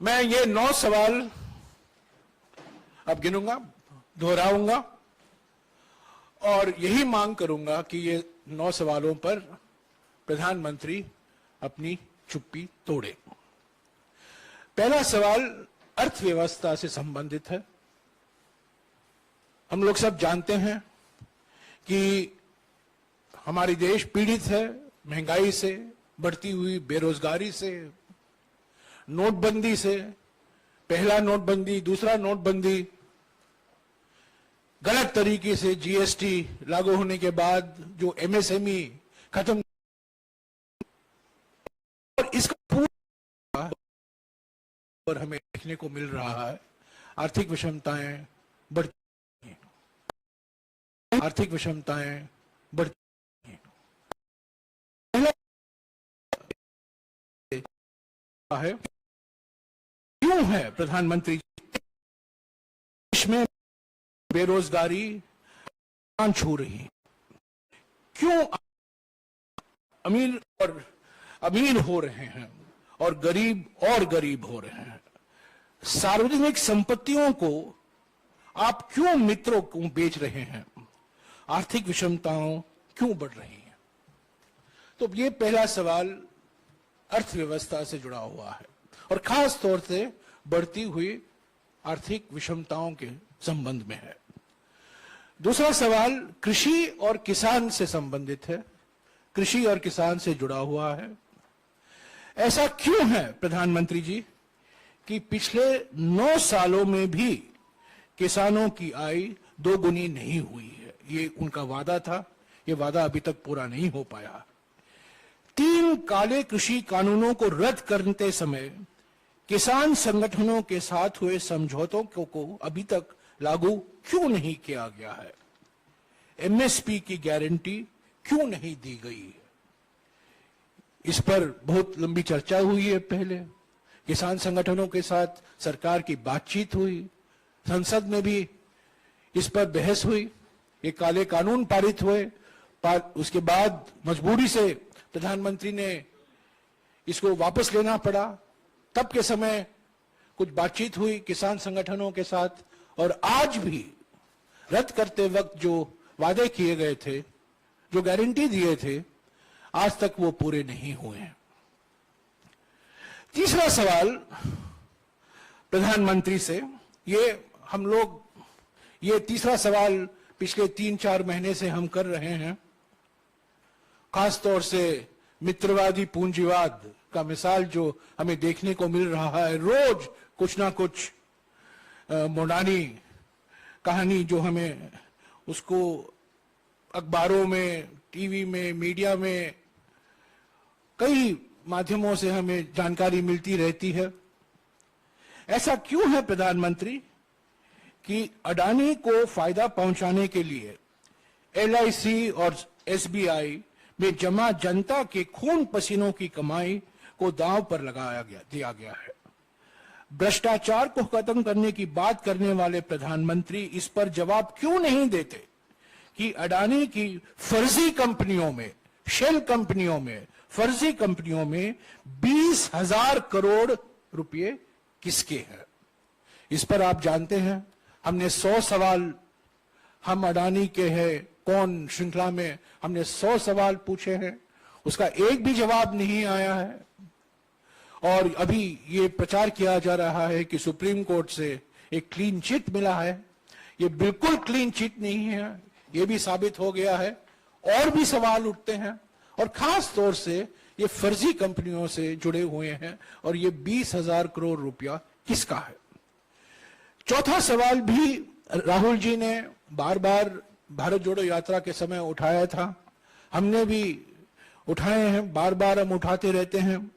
मैं ये 9 सवाल अब गिनूंगा, दोहराऊंगा और यही मांग करूंगा कि ये 9 सवालों पर प्रधानमंत्री अपनी चुप्पी तोड़े। पहला सवाल अर्थव्यवस्था से संबंधित है। हम लोग सब जानते हैं कि हमारी देश पीड़ित है महंगाई से, बढ़ती हुई बेरोजगारी से, नोटबंदी से, पहला नोटबंदी, दूसरा नोटबंदी, गलत तरीके से जीएसटी लागू होने के बाद जो एमएसएमई खत्म, और इसका पूरा और हमें देखने को मिल रहा है। आर्थिक विषमताएं बढ़ती हैं, आर्थिक विषमताएं बढ़ती हैं। है क्यों है प्रधानमंत्री देश में बेरोजगारी छू रही है? क्यों अमीर हो रहे हैं और गरीब हो रहे हैं? सार्वजनिक संपत्तियों को आप क्यों मित्रों को बेच रहे हैं? आर्थिक विषमताओं क्यों बढ़ रही हैं? तो ये पहला सवाल अर्थव्यवस्था से जुड़ा हुआ है और खास तौर से बढ़ती हुई आर्थिक विषमताओं के संबंध में है। दूसरा सवाल कृषि और किसान से संबंधित है, कृषि और किसान से जुड़ा हुआ है। ऐसा क्यों है प्रधानमंत्री जी कि पिछले 9 सालों में भी किसानों की आय 2 गुनी नहीं हुई है? ये उनका वादा था, ये वादा अभी तक पूरा नहीं हो पाया। 3 काले कृषि कानूनों को रद्द करते समय किसान संगठनों के साथ हुए समझौतों को अभी तक लागू क्यों नहीं किया गया है? एमएसपी की गारंटी क्यों नहीं दी गई है? इस पर बहुत लंबी चर्चा हुई है। पहले किसान संगठनों के साथ सरकार की बातचीत हुई, संसद में भी इस पर बहस हुई, ये काले कानून पारित हुए। उसके बाद मजबूरी से प्रधानमंत्री ने इसको वापस लेना पड़ा। तब के समय कुछ बातचीत हुई किसान संगठनों के साथ, और आज भी रद्द करते वक्त जो वादे किए गए थे, जो गारंटी दिए थे, आज तक वो पूरे नहीं हुए हैं। तीसरा सवाल प्रधानमंत्री से, ये तीसरा सवाल पिछले 3-4 महीने से हम कर रहे हैं। खासतौर से मित्रवादी पूंजीवाद का मिसाल जो हमें देखने को मिल रहा है, रोज कुछ ना कुछ मोडानी कहानी जो हमें उसको अखबारों में, टीवी में, मीडिया में, कई माध्यमों से हमें जानकारी मिलती रहती है। ऐसा क्यों है प्रधानमंत्री कि अडानी को फायदा पहुंचाने के लिए एलआईसी और एसबीआई में जमा जनता के खून पसीनों की कमाई को दांव पर दिया गया है? भ्रष्टाचार को खत्म करने की बात करने वाले प्रधानमंत्री इस पर जवाब क्यों नहीं देते कि अडानी की फर्जी कंपनियों में, शेल कंपनियों में, फर्जी कंपनियों में 20,000 करोड़ रुपए किसके हैं? इस पर आप जानते हैं हमने 100 सवाल, हम अडानी के हैं कौन श्रृंखला में हमने 100 सवाल पूछे हैं, उसका एक भी जवाब नहीं आया है। और अभी ये प्रचार किया जा रहा है कि सुप्रीम कोर्ट से एक क्लीन चिट मिला है। ये बिल्कुल क्लीन चिट नहीं है, ये भी साबित हो गया है। और भी सवाल उठते हैं और खास तौर से ये फर्जी कंपनियों से जुड़े हुए हैं, और ये 20,000 करोड़ रुपया किसका है? चौथा सवाल भी राहुल जी ने बार बार भारत जोड़ो यात्रा के समय उठाया था, हमने भी उठाए हैं, बार बार हम उठाते रहते हैं।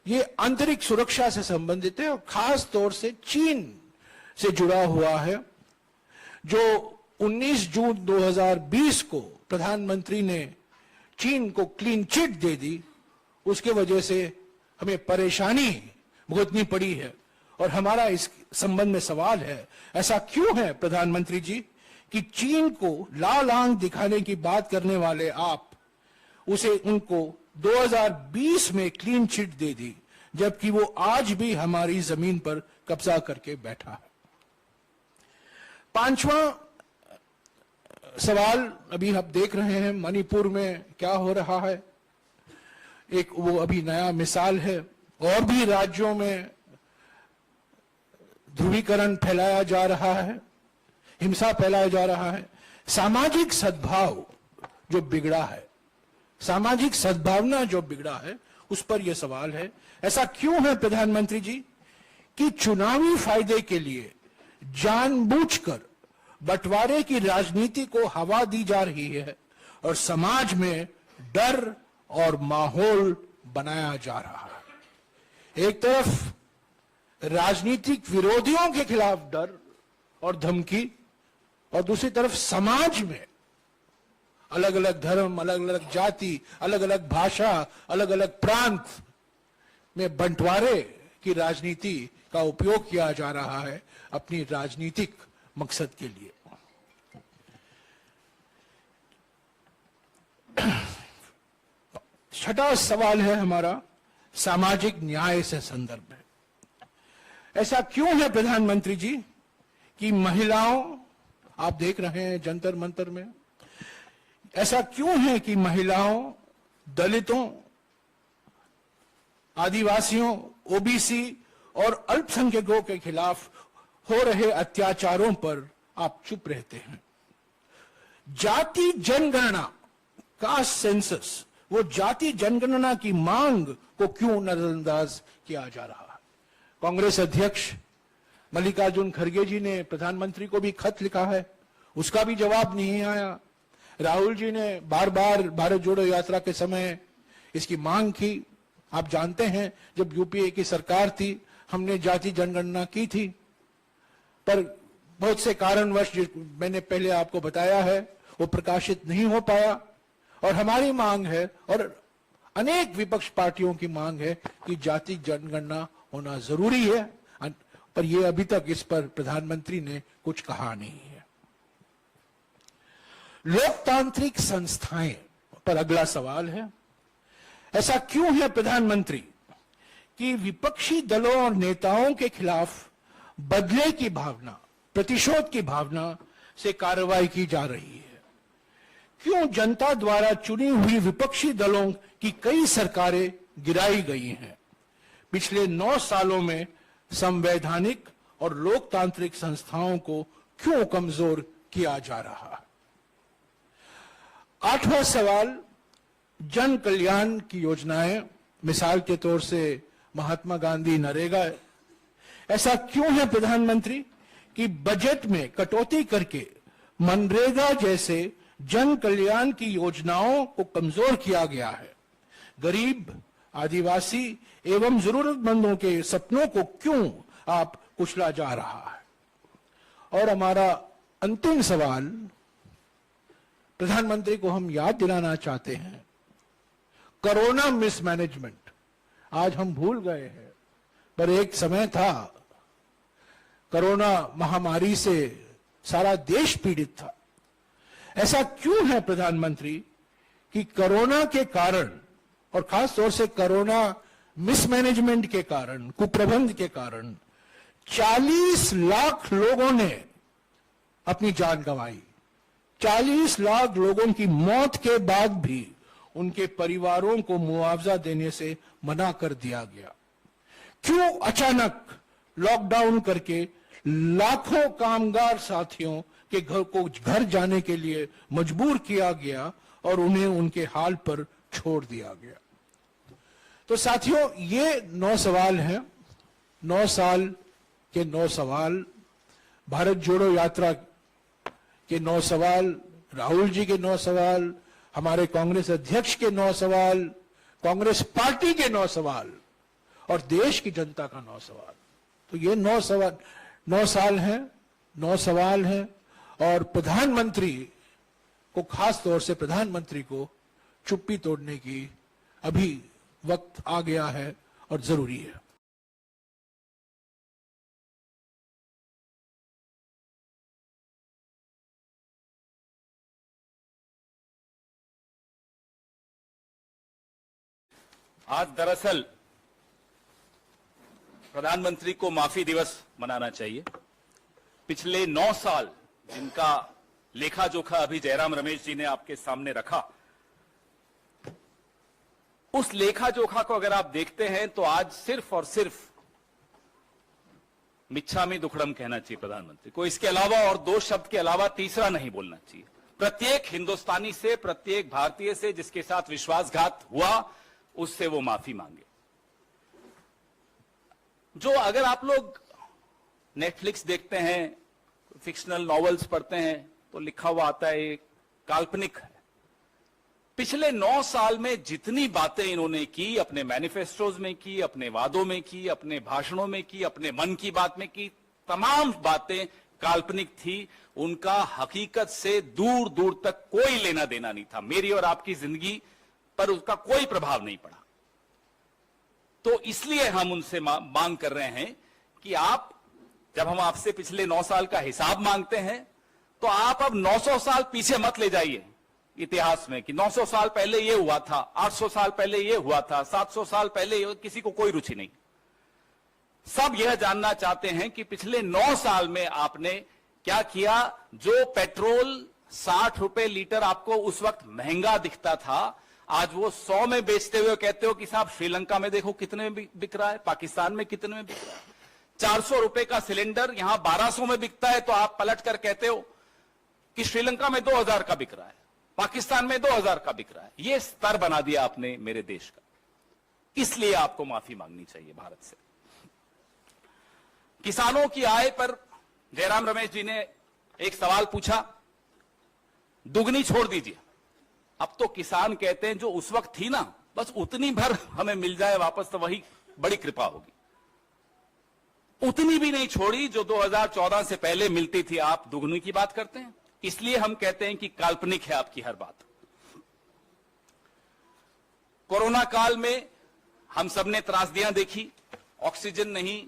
ये आंतरिक सुरक्षा से संबंधित है और खास तौर से चीन से जुड़ा हुआ है। जो 19 जून 2020 को प्रधानमंत्री ने चीन को क्लीन चिट दे दी, उसके वजह से हमें परेशानी भुगतनी पड़ी है। और हमारा इस संबंध में सवाल है, ऐसा क्यों है प्रधानमंत्री जी कि चीन को लाल आंख दिखाने की बात करने वाले आप उनको 2020 में क्लीन चिट दे दी, जबकि वो आज भी हमारी जमीन पर कब्जा करके बैठा है। पांचवा सवाल, अभी हम देख रहे हैं मणिपुर में क्या हो रहा है, एक वो अभी नया मिसाल है। और भी राज्यों में ध्रुवीकरण फैलाया जा रहा है, हिंसा फैलाया जा रहा है। सामाजिक सद्भाव जो बिगड़ा है, सामाजिक सद्भावना जो बिगड़ा है, उस पर यह सवाल है। ऐसा क्यों है प्रधानमंत्री जी कि चुनावी फायदे के लिए जानबूझकर बंटवारे की राजनीति को हवा दी जा रही है और समाज में डर और माहौल बनाया जा रहा है। एक तरफ राजनीतिक विरोधियों के खिलाफ डर और धमकी, और दूसरी तरफ समाज में अलग अलग धर्म, अलग अलग जाति, अलग अलग भाषा, अलग अलग प्रांत में बंटवारे की राजनीति का उपयोग किया जा रहा है अपनी राजनीतिक मकसद के लिए। छठा सवाल है हमारा सामाजिक न्याय से संदर्भ में। ऐसा क्यों है प्रधानमंत्री जी कि महिलाओं, आप देख रहे हैं जंतर मंतर में, ऐसा क्यों है कि महिलाओं, दलितों, आदिवासियों, ओबीसी और अल्पसंख्यकों के खिलाफ हो रहे अत्याचारों पर आप चुप रहते हैं? जाति जनगणना, कास्ट सेंसस, वो जाति जनगणना की मांग को क्यों नजरअंदाज किया जा रहा है? कांग्रेस अध्यक्ष मल्लिकार्जुन खड़गे जी ने प्रधानमंत्री को भी खत लिखा है, उसका भी जवाब नहीं आया। राहुल जी ने बार बार भारत जोड़ो यात्रा के समय इसकी मांग की। आप जानते हैं जब यूपीए की सरकार थी, हमने जाति जनगणना की थी, पर बहुत से कारणवश, मैंने पहले आपको बताया है, वो प्रकाशित नहीं हो पाया। और हमारी मांग है और अनेक विपक्ष पार्टियों की मांग है कि जाति जनगणना होना जरूरी है, पर यह अभी तक इस पर प्रधानमंत्री ने कुछ कहा नहीं है। लोकतांत्रिक संस्थाएं पर अगला सवाल है। ऐसा क्यों है प्रधानमंत्री कि विपक्षी दलों और नेताओं के खिलाफ बदले की भावना, प्रतिशोध की भावना से कार्रवाई की जा रही है? क्यों जनता द्वारा चुनी हुई विपक्षी दलों की कई सरकारें गिराई गई हैं? पिछले 9 सालों में संवैधानिक और लोकतांत्रिक संस्थाओं को क्यों कमजोर किया जा रहा है? 8वां सवाल, जन कल्याण की योजनाएं, मिसाल के तौर से महात्मा गांधी नरेगा। ऐसा क्यों है प्रधानमंत्री कि बजट में कटौती करके मनरेगा जैसे जन कल्याण की योजनाओं को कमजोर किया गया है? गरीब, आदिवासी एवं जरूरतमंदों के सपनों को क्यों आप कुचला जा रहा है? और हमारा अंतिम सवाल, प्रधानमंत्री को हम याद दिलाना चाहते हैं, कोरोना मिसमैनेजमेंट आज हम भूल गए हैं, पर एक समय था कोरोना महामारी से सारा देश पीड़ित था। ऐसा क्यों है प्रधानमंत्री कि कोरोना के कारण और खास तौर से कोरोना मिसमैनेजमेंट के कारण, कुप्रबंध के कारण 40 लाख लोगों ने अपनी जान गंवाई। 40 लाख लोगों की मौत के बाद भी उनके परिवारों को मुआवजा देने से मना कर दिया गया। क्यों अचानक लॉकडाउन करके लाखों कामगार साथियों के घर जाने के लिए मजबूर किया गया और उन्हें उनके हाल पर छोड़ दिया गया? तो साथियों, ये 9 सवाल हैं, 9 साल के 9 सवाल, भारत जोड़ो यात्रा के 9 सवाल, राहुल जी के 9 सवाल, हमारे कांग्रेस अध्यक्ष के 9 सवाल, कांग्रेस पार्टी के 9 सवाल और देश की जनता का 9 सवाल। तो ये 9 साल हैं, 9 सवाल हैं, और प्रधानमंत्री को, खास तौर से प्रधानमंत्री को चुप्पी तोड़ने की अभी वक्त आ गया है और जरूरी है। आज दरअसल प्रधानमंत्री को माफी दिवस मनाना चाहिए। पिछले 9 साल जिनका लेखा जोखा अभी जयराम रमेश जी ने आपके सामने रखा, उस लेखा जोखा को अगर आप देखते हैं तो आज सिर्फ और सिर्फ मिच्छामी दुक्कड़म कहना चाहिए प्रधानमंत्री को। इसके अलावा और 2 शब्द के अलावा तीसरा नहीं बोलना चाहिए। प्रत्येक हिंदुस्तानी से, प्रत्येक भारतीय से जिसके साथ विश्वासघात हुआ, उससे वो माफी मांगे। जो अगर आप लोग नेटफ्लिक्स देखते हैं, फिक्शनल नॉवेल्स पढ़ते हैं, तो लिखा हुआ आता है काल्पनिक है। पिछले 9 साल में जितनी बातें इन्होंने की, अपने मैनिफेस्टोज में की, अपने वादों में की, अपने भाषणों में की, अपने मन की बात में की, तमाम बातें काल्पनिक थी। उनका हकीकत से दूर दूर तक कोई लेना देना नहीं था। मेरी और आपकी जिंदगी पर उसका कोई प्रभाव नहीं पड़ा। तो इसलिए हम उनसे मांग कर रहे हैं कि आप, जब हम आपसे पिछले 9 साल का हिसाब मांगते हैं, तो आप अब 900 साल पीछे मत ले जाइए इतिहास में कि 900 साल पहले ये हुआ था, 800 साल पहले ये हुआ था, 700 साल पहले, किसी को कोई रुचि नहीं। सब यह जानना चाहते हैं कि पिछले 9 साल में आपने क्या किया। जो पेट्रोल 60 रुपए लीटर आपको उस वक्त महंगा दिखता था, आज वो 100 में बेचते हुए कहते हो कि साहब श्रीलंका में देखो कितने में बिक रहा है, पाकिस्तान में कितने में बिक रहा है। 400 रुपए का सिलेंडर यहां 1200 में बिकता है, तो आप पलट कर कहते हो कि श्रीलंका में 2000 का बिक रहा है, पाकिस्तान में 2000 का बिक रहा है। यह स्तर बना दिया आपने मेरे देश का। इसलिए आपको माफी मांगनी चाहिए भारत से। किसानों की आय पर जयराम रमेश जी ने एक सवाल पूछा, दुगनी छोड़ दीजिए। अब तो किसान कहते हैं जो उस वक्त थी ना, बस उतनी भर हमें मिल जाए वापस, तो वही बड़ी कृपा होगी। उतनी भी नहीं छोड़ी जो 2014 से पहले मिलती थी। आप दुगनी की बात करते हैं। इसलिए हम कहते हैं कि काल्पनिक है आपकी हर बात। कोरोना काल में हम सबने त्रासदियां देखी, ऑक्सीजन नहीं,